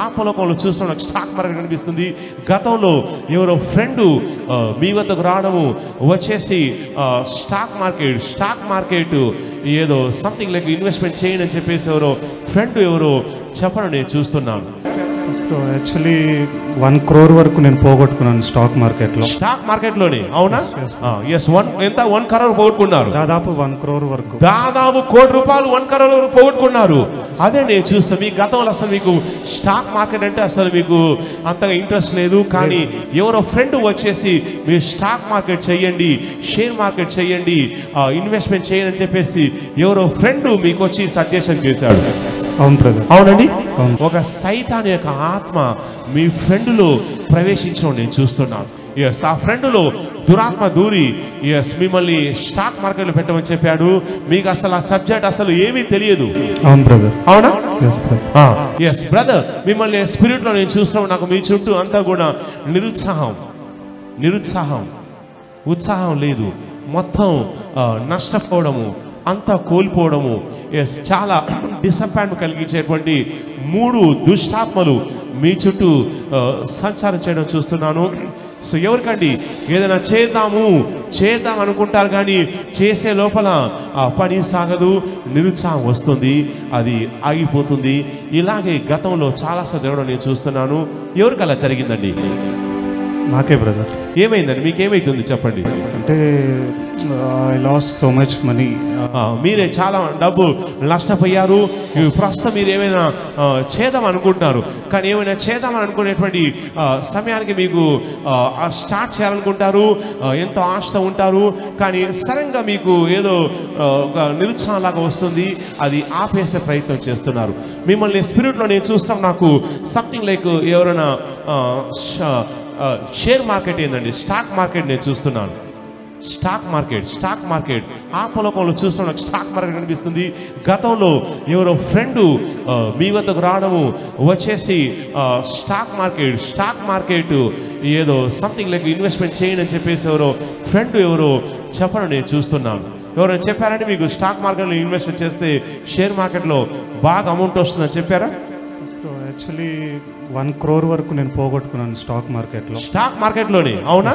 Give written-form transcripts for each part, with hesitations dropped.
ఆత్మలోకంలో చూస్తున్న stock market కనిపిస్తుంది. గతంలో ఎవరో ఫ్రెండ్ మీ వద్దకు రావడము వచ్చేసి స్టాక్ మార్కెట్ ఏదో సంథింగ్ లైక్ ఇన్వెస్ట్మెంట్ చేయండి అని చెప్పేసి ఎవరో చెప్పడం నేను చూస్తున్నాను. యాక్చువల్లీ 1 crore వరకు నేను పోగొట్టుకున్నాను స్టాక్ మార్కెట్లోనే. అవునా? ఎస్. ఎంత 1 crore పోగొట్టుకున్నారు? దాదాపు 1 crore వరకు, దాదాపు ₹1 1 crore పోగొట్టుకున్నారు. అదే నేను చూస్తాను. మీ గతంలో అసలు మీకు స్టాక్ మార్కెట్ అంటే అసలు మీకు అంతగా ఇంట్రెస్ట్ లేదు, కానీ ఎవరో ఫ్రెండ్ వచ్చేసి మీరు స్టాక్ మార్కెట్ చేయండి, షేర్ మార్కెట్ చేయండి, ఇన్వెస్ట్మెంట్ చేయండి అని చెప్పేసి ఎవరో ఫ్రెండ్ మీకు వచ్చి సజెషన్ చేశాడు. అవును బ్రదర్. అవునండి. ఒక సైతాన్ యొక్క ఆత్మ మీ ఫ్రెండ్లో ప్రవేశించడం నేను చూస్తున్నాను. ఎస్, ఆ ఫ్రెండ్లో దురాత్మ దూరి మిమ్మల్ని స్టాక్ మార్కెట్లో పెట్టమని చెప్పాడు. మీకు అసలు ఆ సబ్జెక్ట్ అసలు ఏమీ తెలియదు. అవును బ్రదర్. అవునా? ఎస్ బ్రదర్, మిమ్మల్ని స్పిరిట్లో నేను చూస్తున్నాను. నాకు మీ చుట్టూ అంతా కూడా ఉత్సాహం లేదు, మొత్తం నష్టపోవడము, అంతా కోల్పోవడము, ఎస్ చాలా డిసప్పాయింట్ కలిగించేటువంటి 3 దుష్టాత్మలు మీ చుట్టూ సంచారం చేయడం చూస్తున్నాను. సో ఎవరికండి ఏదైనా చేద్దాం అనుకుంటారు, కానీ చేసే లోపల పని సాగదు, నిరుత్సాహం వస్తుంది, అది ఆగిపోతుంది. ఇలాగే గతంలో చాలాసార్లు జరగడం నేను చూస్తున్నాను. ఎవరికి అలా జరిగిందండి? నాకే బ్రదర్. ఏమైందండి? మీకేమైతుంది చెప్పండి. అంటే I last so much money. మీరే చాలా డబ్బు నష్టపోయారు. ప్రస్తుతం మీరు ఏమైనా చేద్దాం అనుకుంటున్నారు, కానీ ఏమైనా చేద్దామని అనుకునేటువంటి సమయానికి మీకు స్టార్ట్ చేయాలనుకుంటారు, ఎంతో ఆశతో ఉంటారు, కానీ సడన్గా మీకు ఏదో ఒక నిరుత్సాహంలాగా వస్తుంది, అది ఆపేసే ప్రయత్నం చేస్తున్నారు. మిమ్మల్ని స్పిరిట్లో నేను చూస్తాం. నాకు సంథింగ్ లైక్ ఎవరైనా షేర్ మార్కెట్ ఏందండి, స్టాక్ మార్కెట్ నేను చూస్తున్నాను. స్టాక్ మార్కెట్ ఆత్మలోకంలో చూస్తున్న స్టాక్ మార్కెట్ కనిపిస్తుంది. గతంలో ఎవరో ఫ్రెండ్ మీ వద్దకు రావడము వచ్చేసి స్టాక్ మార్కెట్ ఏదో సంథింగ్ లైక్ ఇన్వెస్ట్మెంట్ చేయండి అని చెప్పేసి ఎవరో చెప్పడం నేను చూస్తున్నాను. ఎవరైనా చెప్పారంటే మీకు స్టాక్ మార్కెట్లో ఇన్వెస్ట్మెంట్ చేస్తే షేర్ మార్కెట్లో బాగా అమౌంట్ వస్తుందని చెప్పారా? యాక్చువల్లీ 1 crore వరకు నేను పోగొట్టుకున్నాను స్టాక్ మార్కెట్లోనే. అవునా?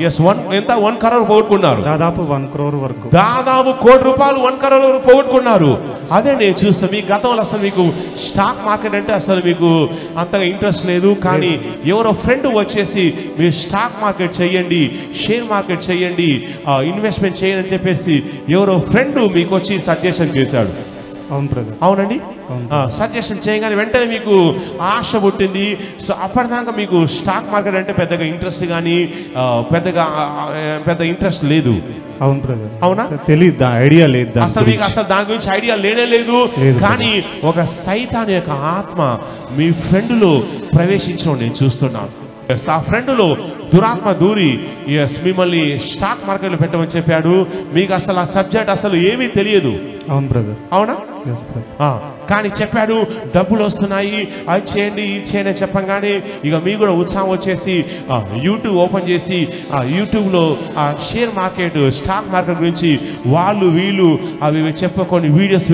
ఎస్. ఎంత 1 crore పోగొట్టుకున్నారు? దాదాపు 1 crore వరకు, దాదాపు ₹1 1 crore పోగొట్టుకున్నారు. అదే నేను చూస్తాను. మీ గతంలో అసలు మీకు స్టాక్ మార్కెట్ అంటే అసలు మీకు అంతగా ఇంట్రెస్ట్ లేదు, కానీ ఎవరో ఫ్రెండ్ వచ్చేసి మీరు స్టాక్ మార్కెట్ చేయండి, షేర్ మార్కెట్ చేయండి, ఇన్వెస్ట్మెంట్ చేయండి అని చెప్పేసి ఎవరో ఫ్రెండ్ మీకు వచ్చి సజెషన్ చేశాడు. అవును బ్రదర్. అవునండి. సజెషన్ చేయగానే వెంటనే మీకు ఆశ పుట్టింది. సో అప్పటిదాకా మీకు స్టాక్ మార్కెట్ అంటే పెద్దగా ఇంట్రెస్ట్ కానీ పెద్ద ఇంట్రెస్ట్ లేదు. అవును బ్రదర్. అవునా? తెలియదు, ఐడియా లేదు, అసలు మీకు అసలు దాని గురించి ఐడియా లేదు. కానీ ఒక సైతాన్ యొక్క ఆత్మ మీ ఫ్రెండ్లో ప్రవేశించడం నేను చూస్తున్నాను. ఆ ఫ్రెండ్లో దురాత్మ దూరి మిమ్మల్ని స్టాక్ మార్కెట్లో పెట్టమని చెప్పాడు. మీకు అసలు ఆ సబ్జెక్ట్ అసలు ఏమీ తెలియదు. అవును బ్రదర్. అవునా? కానీ చెప్పాడు డబ్బులు వస్తున్నాయి, అది చేయండి ఇది చేయండి అని చెప్పంగానే ఇక మీకు కూడా ఉత్సాహం వచ్చేసి యూట్యూబ్ ఓపెన్ చేసి యూట్యూబ్లో షేర్ మార్కెట్, స్టాక్ మార్కెట్ గురించి వీళ్ళు అవి కొన్ని వీడియోస్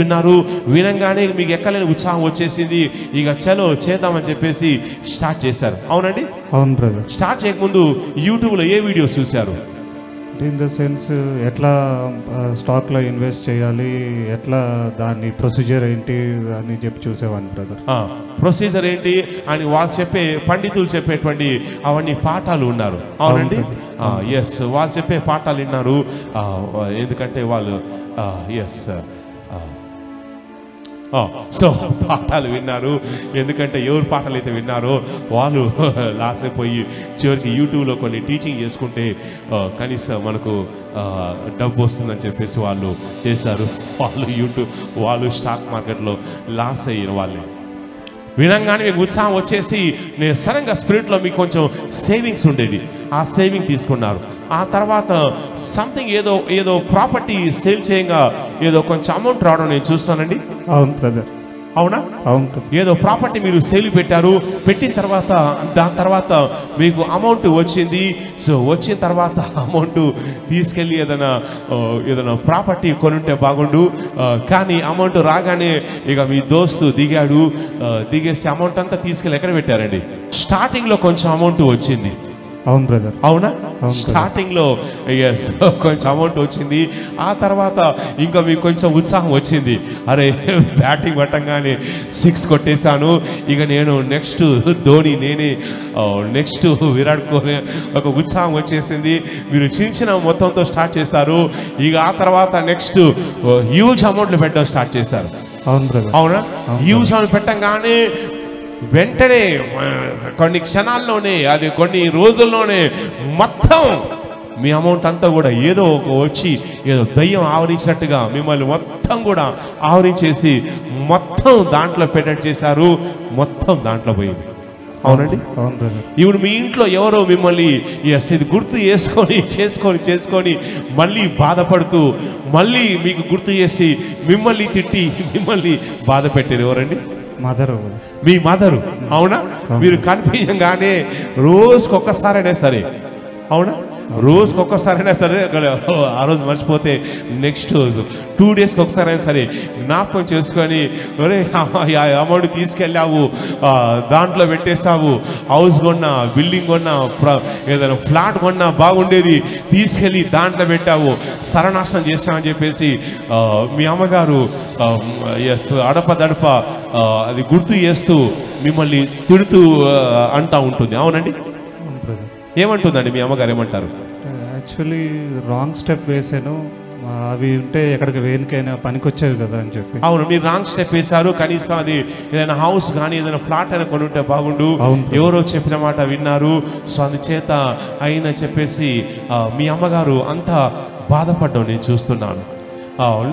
వినంగానే మీకు ఎక్కలేని ఉత్సాహం వచ్చేసింది. ఇక చలో చేద్దామని చెప్పేసి స్టార్ట్ చేశారు. అవునండి. అవును బ్రదర్. స్టార్ట్ చేయకముందు యూట్యూబ్లో ఏ వీడియోస్ చూశారు? ఇన్ ద సెన్స్ ఎట్లా స్టాక్లో ఇన్వెస్ట్ చేయాలి, ఎట్లా దాని ప్రొసీజర్ ఏంటి అని చెప్పి చూసేవాడిని బ్రదర్. ప్రొసీజర్ ఏంటి అని వాళ్ళు పండితులు చెప్పేటువంటి అవన్నీ పాఠాలు ఉన్నారు. అవునండి. ఎస్, వాళ్ళు చెప్పే పాఠాలు విన్నారు. ఎందుకంటే వాళ్ళు సో పాఠాలు విన్నారు. ఎందుకంటే ఎవరు పాఠాలు అయితే విన్నారో వాళ్ళు లాస్ అయిపోయి చివరికి యూట్యూబ్లో కొన్ని టీచింగ్ చేసుకుంటే కనీసం మనకు డబ్బు వస్తుందని చెప్పేసి వాళ్ళు చేశారు. వాళ్ళు స్టాక్ మార్కెట్లో లాస్ అయ్యిన వాళ్ళే. వినంగానే మీకు ఉత్సాహం వచ్చేసి నేను సడన్గా స్పిరిట్లో మీకు కొంచెం సేవింగ్స్ ఉండేది, ఆ సేవింగ్ తీసుకున్నారు. ఆ తర్వాత సంథింగ్ ఏదో ప్రాపర్టీ సేల్ చేయంగా ఏదో కొంచెం అమౌంట్ రావడం నేను చూస్తానండి. అవును బ్రదర్. అవునా? అవును. ఏదో ప్రాపర్టీ మీరు సేల్ పెట్టారు, పెట్టిన తర్వాత దాని తర్వాత మీకు అమౌంట్ వచ్చింది. సో వచ్చిన తర్వాత అమౌంట్ తీసుకెళ్ళి ఏదైనా ప్రాపర్టీ కొనుంటే బాగుండు. కానీ అమౌంట్ రాగానే ఇక మీ దోస్తు దిగాడు, దిగేసి అమౌంట్ అంతా తీసుకెళ్ళి ఎక్కడ పెట్టారండి? స్టార్టింగ్లో కొంచెం అమౌంట్ వచ్చింది. అవును బ్రదర్. అవునా? స్టార్టింగ్లో ఎస్ కొంచెం అమౌంట్ వచ్చింది. ఆ తర్వాత ఇంకా మీకు కొంచెం ఉత్సాహం వచ్చింది. అరే బ్యాటింగ్ పట్టంగానే 6 కొట్టేశాను, ఇక నేను నెక్స్ట్ ధోని నేనే, నెక్స్ట్ విరాట్ కోహ్లీ, ఒక ఉత్సాహం వచ్చేసింది. మీరు చిన్న మొత్తంతో స్టార్ట్ చేశారు. ఇక ఆ తర్వాత నెక్స్ట్ హ్యూజ్ అమౌంట్లు పెట్టడం స్టార్ట్ చేశారు. అవును బ్రదర్. అవునా? హ్యూజ్ అమౌంట్ పెట్టంగానే వెంటనే కొన్ని క్షణాల్లోనే, అది కొన్ని రోజుల్లోనే మొత్తం మీ అమౌంట్ అంతా కూడా ఏదో ఒక వచ్చి ఏదో దయ్యం ఆవరించినట్టుగా మిమ్మల్ని మొత్తం కూడా ఆవరించేసి మొత్తం దాంట్లో పెట్టేట్ చేశారు. మొత్తం దాంట్లో పోయింది. అవునండి? ఇప్పుడు మీ ఇంట్లో ఎవరో మిమ్మల్ని ఇది గుర్తు చేసుకొని మళ్ళీ బాధపడుతూ మళ్ళీ మీకు గుర్తు చేసి మిమ్మల్ని తిట్టి మిమ్మల్ని బాధ పెట్టారు ఎవరండి? మదరు. మీ మదరు. అవునా? మీరు కనిపించగానే రోజుకొక్కసారైనా సరే, అవునా, రోజుకొక్కసారైనా సరే, ఆ రోజు మర్చిపోతే నెక్స్ట్ రోజు 2 డేస్కి ఒకసారైనా సరే జ్ఞాపకం చేసుకొని, ఒరే అమౌంట్ తీసుకెళ్ళావు, దాంట్లో పెట్టేశావు, హౌస్ కొన్నా, బిల్డింగ్ కొన్నా, ఏదైనా ఫ్లాట్ కొన్నా బాగుండేది, తీసుకెళ్ళి దాంట్లో పెట్టావు, సర్వనాశనం చేశామని చెప్పేసి మీ అమ్మగారు అడపదడప అది గుర్తు చేస్తూ మిమ్మల్ని తిడుతూ అంటూ ఉంటుంది. అవునండి? ఏమంటుందండి మీ అమ్మగారు? ఏమంటారు? యాక్చువల్లీ రాంగ్ స్టెప్ వేసాను, అవి ఉంటే ఎక్కడికి వేనికైనా పనికొచ్చేవి కదా అని చెప్పి. అవును, మీరు రాంగ్ స్టెప్ వేశారు. కనీసం అది ఏదైనా హౌస్ కానీ ఏదైనా ఫ్లాట్ అయినా కొనుంటే బాగుండు, ఎవరో చెప్పిన మాట విన్నారు, సో అందుచేత అయిందని చెప్పేసి మీ అమ్మగారు అంతా బాధపడ్డం నేను చూస్తున్నాను.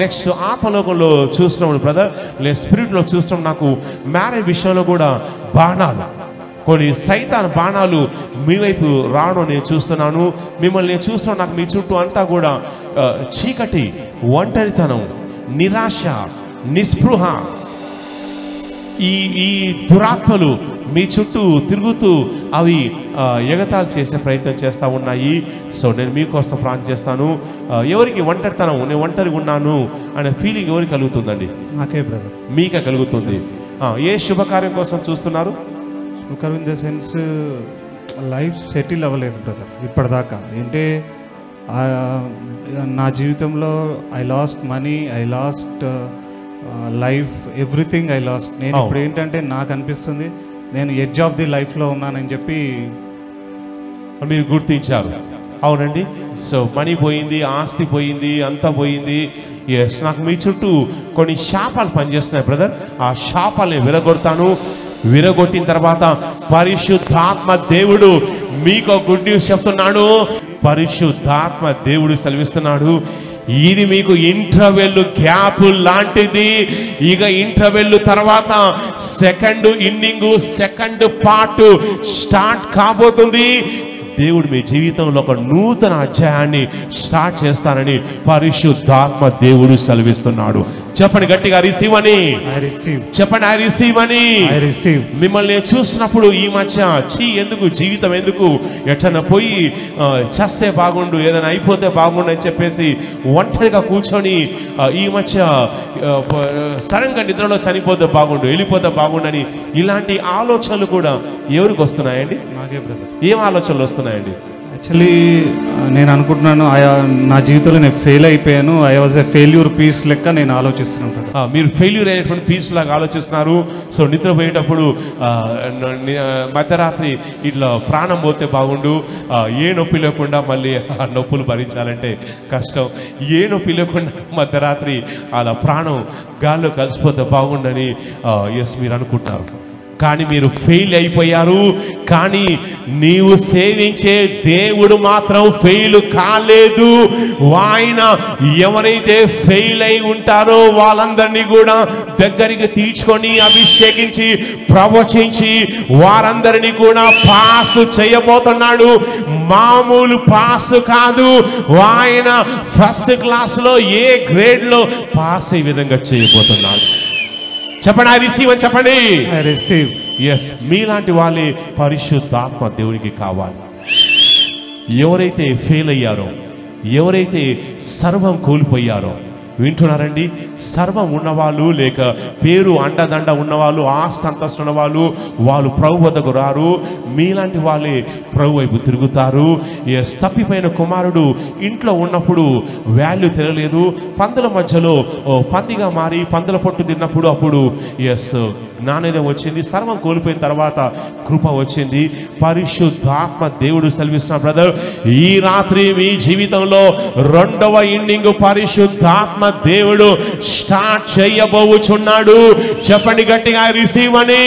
నెక్స్ట్ ఆత్మలోకంలో చూస్తున్నాం బ్రదర్, లేదు స్పిరిట్లో చూస్తున్నాం. నాకు మ్యారేజ్ విషయంలో కూడా బాణాలు, కొన్ని సైతాన్ బాణాలు మీ వైపు రావడం నేను చూస్తున్నాను. మిమ్మల్ని నేను చూస్తున్నాను. నాకు మీ చుట్టూ అంతా కూడా చీకటి, ఒంటరితనం, నిరాశ, నిస్పృహ, ఈ దురాత్మలు మీ చుట్టూ తిరుగుతూ అవి ఎగతాళి చేసే ప్రయత్నం చేస్తూ ఉన్నాయి. సో నేను మీకోసం ప్రార్థన చేస్తాను. ఎవరికి ఒంటరితనం, నేను ఒంటరిగా ఉన్నాను అనే ఫీలింగ్ ఎవరికి కలుగుతుందండి? నాకే బ్రదర్. మీకే కలుగుతుంది. ఏ శుభకార్యం కోసం చూస్తున్నారు? శుభకార్యం in the sense life settle అవ్వలేదు బ్రదర్ ఇప్పటిదాకా. అంటే నా జీవితంలో I last money, I last life, everything I last. నేను ఇప్పుడు ఏంటంటే నాకు అనిపిస్తుంది నేను ఎడ్జ్ ఆఫ్ ది లైఫ్లో ఉన్నానని చెప్పి మీరు గుర్తించారు. అవునండి? సో మనీ పోయింది, ఆస్తి పోయింది, అంతా పోయింది. ఎస్, నాకు మీ చుట్టూ కొన్ని శాపాలు పనిచేస్తున్నాయి బ్రదర్. ఆ శాపాలని విరగొడతాను. విరగొట్టిన తర్వాత పరిశుద్ధాత్మ దేవుడు మీకు గుడ్ న్యూస్ చెప్తున్నాడు. పరిశుద్ధాత్మ దేవుడు సెలవిస్తున్నాడు, ఇది మీకు ఇంటర్వెల్ గ్యాప్ లాంటిది. ఇక ఇంటర్వెల్ తర్వాత second inning, second part start కాబోతుంది. దేవుడు మీ జీవితంలో ఒక నూతన అధ్యాయాన్ని స్టార్ట్ చేస్తానని పరిశుద్ధాత్మ దేవుడు సెలవిస్తున్నాడు. చెప్పండి గట్టిగా, రిసీవ్ అని చెప్పండి. ఐ రిసీవ్ అని. మిమ్మల్ని చూసినప్పుడు ఈ మధ్య ఎందుకు జీవితం, ఎందుకు ఎట్లన్నా పోయి చేస్తే బాగుండు, ఏదైనా అయిపోతే బాగుండు అని చెప్పేసి ఒంటరిగా కూర్చొని ఈ మధ్య సడన్గా నిద్రలో చనిపోతే బాగుండు, వెళ్ళిపోతే బాగుండు అని ఇలాంటి ఆలోచనలు కూడా ఎవరికి వస్తున్నాయండి? ఏం ఆలోచనలు వస్తున్నాయండి? యాక్చువల్లీ నేను అనుకుంటున్నాను నా జీవితంలో నేను ఫెయిల్ అయిపోయాను. I was a failure piece లెక్క నేను ఆలోచిస్తున్నాను. మీరు ఫెయిల్యూర్ అయినటువంటి పీస్ లాగా ఆలోచిస్తున్నారు. సో నిద్రపోయేటప్పుడు మధ్యరాత్రి ఇట్లా ప్రాణం పోతే బాగుండు, ఏ నొప్పి లేకుండా, మళ్ళీ ఆ నొప్పులు భరించాలంటే కష్టం, ఏ నొప్పి లేకుండా మధ్యరాత్రి అలా ప్రాణం గాల్లో కలిసిపోతే బాగుండని ఎస్ మీరు అనుకుంటున్నారు. కానీ మీరు ఫెయిల్ అయిపోయారు. కానీ నీవు సేవించే దేవుడు మాత్రం ఫెయిల్ కాలేదు. ఆయన ఎవరైతే ఫెయిల్ అయి ఉంటారో వాళ్ళందరినీ కూడా దగ్గరికి తీర్చుకొని అభిషేకించి ప్రవచించి వారందరినీ కూడా పాస్ చేయబోతున్నాడు. మామూలు పాస్ కాదు, ఆయన ఫస్ట్ క్లాస్లో ఏ గ్రేడ్లో పాస్ అయ్యే విధంగా చేయబోతున్నాడు. చెప్పండి, ఐ రిసీవ్ అని చెప్పండి. I receive. ఎస్, మీలాంటి వాళ్ళే పరిశుద్ధాత్మ దేవునికి కావాలి. ఎవరైతే ఫెయిల్ అయ్యారో, ఎవరైతే సర్వం కోల్పోయారో, వింటున్నారండి, సర్వం ఉన్నవాళ్ళు లేక పేరు అండదండ ఉన్నవాళ్ళు, ఆస్తి అంతస్తు ఉన్నవాళ్ళు, వాళ్ళు ప్రభు వద్దకు రారు. మీలాంటి వాళ్ళే ప్రభు వైపు తిరుగుతారు. ఎస్, తప్పిపోయిన కుమారుడు ఇంట్లో ఉన్నప్పుడు వాల్యూ తెలియలేదు, పందుల మధ్యలో పందిగా మారి పందుల పొట్టు తిన్నప్పుడు అప్పుడు ఎస్ జ్ఞానోదయం వచ్చింది. సర్వం కోల్పోయిన తర్వాత కృప వచ్చింది. పరిశుద్ధాత్మ దేవుడు సెలవిస్తున్న బ్రదర్, ఈ రాత్రి మీ జీవితంలో రెండవ ఇన్నింగ్ పరిశుద్ధాత్మ దేవుడు స్టార్ట్ చేయబోచున్నాడు. చెప్పండి గట్టిగా, ఐ రిసీవ్ అని.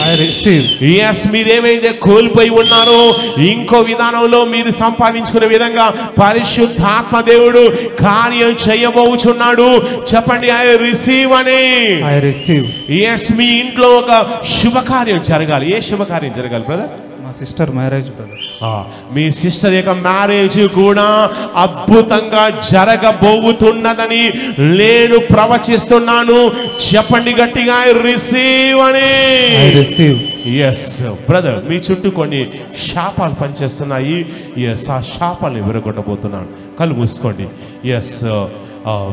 I receive. ఎస్, మీరేమైతే కోల్పోయి ఉన్నారో ఇంకో విధానంలో మీరు సంపాదించుకునే విధంగా పరిశుద్ధాత్మ దేవుడు కార్యం చేయబోచున్నాడు. చెప్పండి, ఐ రిసీవ్ అని. I receive. ఎస్, మీ ఇంట్లో ఒక శుభకార్యం జరగాలి. ఏ శుభకార్యం జరగాలి బ్రదర్? మా సిస్టర్ మ్యారేజ్ బ్రదర్. మీ సిస్టర్ యొక్క మ్యారేజ్ కూడా అద్భుతంగా జరగబోతున్నదని నేను ప్రవచిస్తున్నాను. చెప్పండి గట్టిగా, ఐ రిసీవ్ అని. I receive. ఎస్ బ్రదర్, మీ చుట్టూ కొన్ని శాపాలు పనిచేస్తున్నాయి. ఎస్, ఆ శాపాలను విరగొట్టబోతున్నాను. కళ్ళు మూసుకోండి. ఎస్,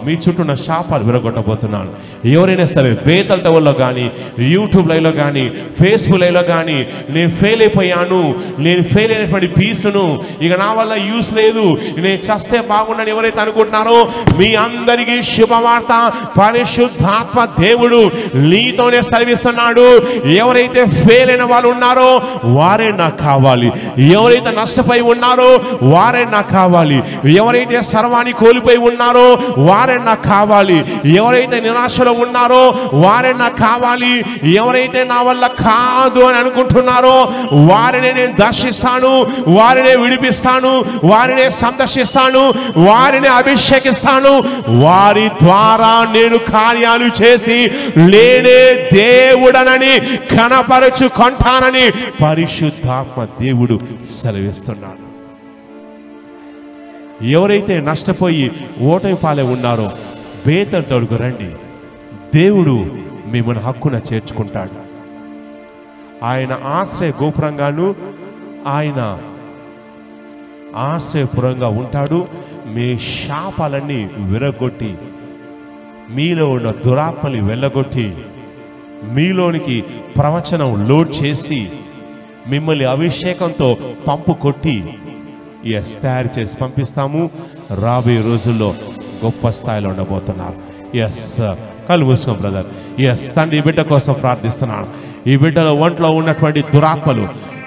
మీ చుట్టూ ఉన్న శాపాలు విరగొట్టబోతున్నాను. ఎవరైనా సరే బేతల్ టవర్లో కానీ, యూట్యూబ్ లైవ్లో కానీ, ఫేస్బుక్ లైవ్లో కానీ, నేను ఫెయిల్ అయిపోయాను, నేను ఫెయిల్ అయినటువంటి పీసును, ఇక నా వల్ల యూస్ లేదు, నేను చస్తే బాగుండని ఎవరైతే అనుకుంటున్నారో మీ అందరికీ శుభవార్త. పరిశుద్ధాత్మ దేవుడు నీతోనే సెలవిస్తున్నాడు. ఎవరైతే ఫెయిల్ అయిన వాళ్ళు ఉన్నారో వారే నాకు కావాలి. ఎవరైతే నష్టపోయి ఉన్నారో వారే నాకు కావాలి. ఎవరైతే సర్వాన్ని కోల్పోయి ఉన్నారో వారే నాకు కావాలి. ఎవరైతే నిరాశలో ఉన్నారో వారే నాకు కావాలి. ఎవరైతే నా వల్ల కాదు అని అనుకుంటున్నారో వారిని నేను దర్శిస్తాను, వారిని విడిపిస్తాను, వారిని సందర్శిస్తాను, వారిని అభిషేకిస్తాను. వారి ద్వారా నేను కార్యాలు చేసి నేనే దేవుడనని కనపరచుకుంటానని పరిశుద్ధాత్మ దేవుడు సెలవిస్తున్నాడు. ఎవరైతే నష్టపోయి ఓటమి పాలే ఉన్నారో బేతల్ టవర్కు రండి. దేవుడు మిమ్మల్ని హక్కున చేర్చుకుంటాడు. ఆయన ఆశ్రయ గోపురంగాను, ఆయన ఆశ్రయపురంగా ఉంటాడు. మీ శాపాలన్నీ విరగొట్టి, మీలో ఉన్న దురాత్మని వెళ్ళగొట్టి, మీలోనికి ప్రవచనం లోడ్ చేసి, మిమ్మల్ని అభిషేకంతో పంపు కొట్టి ఎస్ తయారు చేసి పంపిస్తాము. రాబోయే రోజుల్లో గొప్ప స్థాయిలో ఉండబోతున్నారు. ఎస్, కళ్ళు మూసుకోం బ్రదర్. ఎస్ తండ్రి, ఈ బిడ్డ కోసం ప్రార్థిస్తున్నాను. ఈ బిడ్డలో ఒంట్లో ఉన్నటువంటి దురాత్మలు,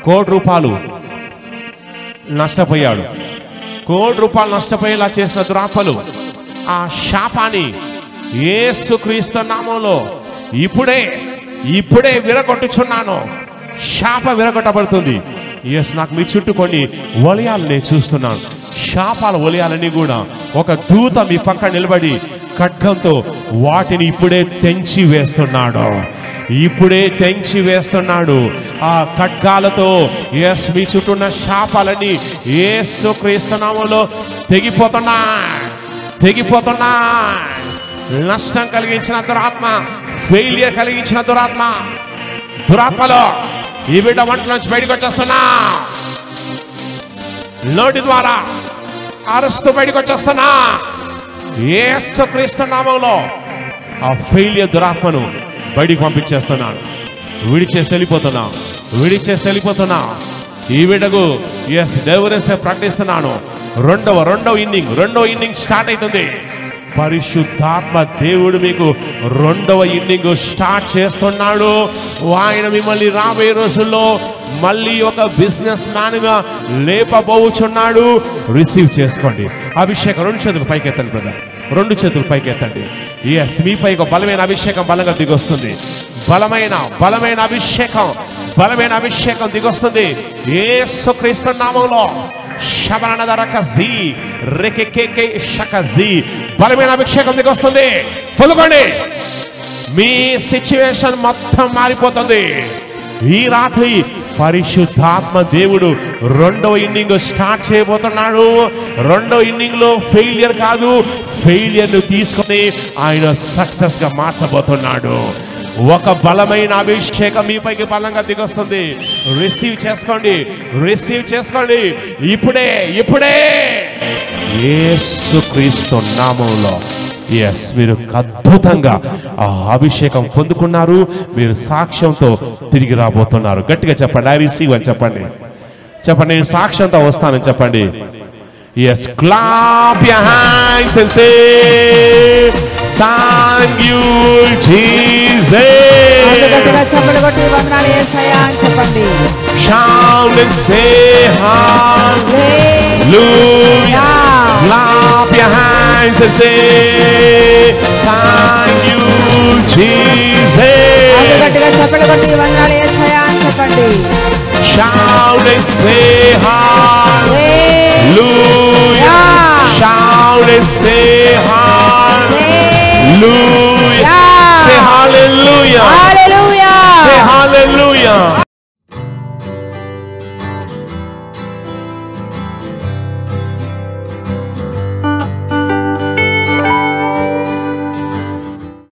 ₹1,00,00,000 నష్టపోయాడు, ₹1,00,00,000 నష్టపోయేలా చేసిన దురాత్మలు, ఆ శాపాన్ని యేసుక్రీస్తు నామములో ఇప్పుడే విరగొట్టుచున్నాను. శాప విరగొట్టబడుతుంది. ఎస్, నాకు మీ చుట్టూ కొన్ని వలయాలు నేను చూస్తున్నాను. శాపాల వలయాలన్నీ కూడా ఒక దూత మీ పక్కన నిలబడి ఖడ్గంతో వాటిని ఇప్పుడే తెంచి వేస్తున్నాడు. ఆ ఖడ్గాలతో ఎస్ మీ చుట్టూ ఉన్న శాపాలన్నీ యేసుక్రీస్తు నామములో తెగిపోతున్నా. నష్టం కలిగించిన దురాత్మ, ఫెయిలియర్ కలిగించిన దురాత్మలో ఈ బిడ్డ వంట నుంచి బయటకు వచ్చేస్తున్నా. నోటి ద్వారా అరుస్తూ బయటకు వచ్చేస్తున్నా. యేసుక్రీస్తు నామములో ఆ ఫెయిలియర్ దురాత్మను బయటికి పంపించేస్తున్నాను. విడిచేసి వెళ్ళిపోతున్నా. ఈ బిడ్డకు ఎస్ దేవునిసే ప్రకటిస్తున్నాను. రెండవ ఇన్నింగ్ స్టార్ట్ అవుతుంది. పరిశుద్ధాత్మ దేవుడు మీకు రెండవ ఇన్నింగ్ స్టార్ట్ చేస్తున్నాడు. ఆయన మిమ్మల్ని రాబోయే రోజుల్లో మళ్ళీ ఒక బిజినెస్ మ్యాన్ గా లేపబోచున్నాడు. రిసీవ్ చేసుకోండి. అభిషేకం 2 చేతులు పైకెత్తండి బ్రదర్, 2 చేతులు పైకెత్తండి. ఎస్, మీపై ఒక బలమైన అభిషేకం బలంగా దిగొస్తుంది. బలమైన అభిషేకం దిగొస్తుంది. యేసుక్రీస్తు నామములో బలమైన అభిషేకం దిగొస్తుంది. పొందుకోండి. మీ సిచ్యువేషన్ మొత్తం మారిపోతుంది. ఈ రాత్రి పరిశుద్ధాత్మ దేవుడు రెండవ ఇన్నింగ్ స్టార్ట్ చేయబోతున్నాడు. రెండవ ఇన్నింగ్ లో ఫెయిలియర్ కాదు, ఫెయిలియర్ ను తీసుకొని ఆయన సక్సెస్ గా మార్చబోతున్నాడు. ఒక బలమైన అభిషేకం మీపైకి బలంగా దిగొస్తుంది. రిసీవ్ చేసుకోండి, రిసీవ్ చేసుకోండి. ఇప్పుడే ఇప్పుడే యేసుక్రీస్తు నామములో మీరు అద్భుతంగా ఆ అభిషేకం పొందుకున్నారు. మీరు సాక్ష్యంతో తిరిగి రాబోతున్నారు. గట్టిగా చెప్పండి, ఐ రిసీవ్ అని చెప్పండి. చెప్పండి, నేను సాక్ష్యంతో వస్తానని చెప్పండి. Yes, clap your hands and say thank you Jesus. గట్టిగా చప్పట్లు కొట్టి వందనాలు యేసయ్యా అని చెప్పండి. Shout and say hallelujah. Clap your hands and say thank you Jesus. గట్టిగా చప్పట్లు కొట్టి వందనాలు యేసయ్యా అని చెప్పండి. Shout and say hallelujah. Shout and say hallelujah. Say hallelujah.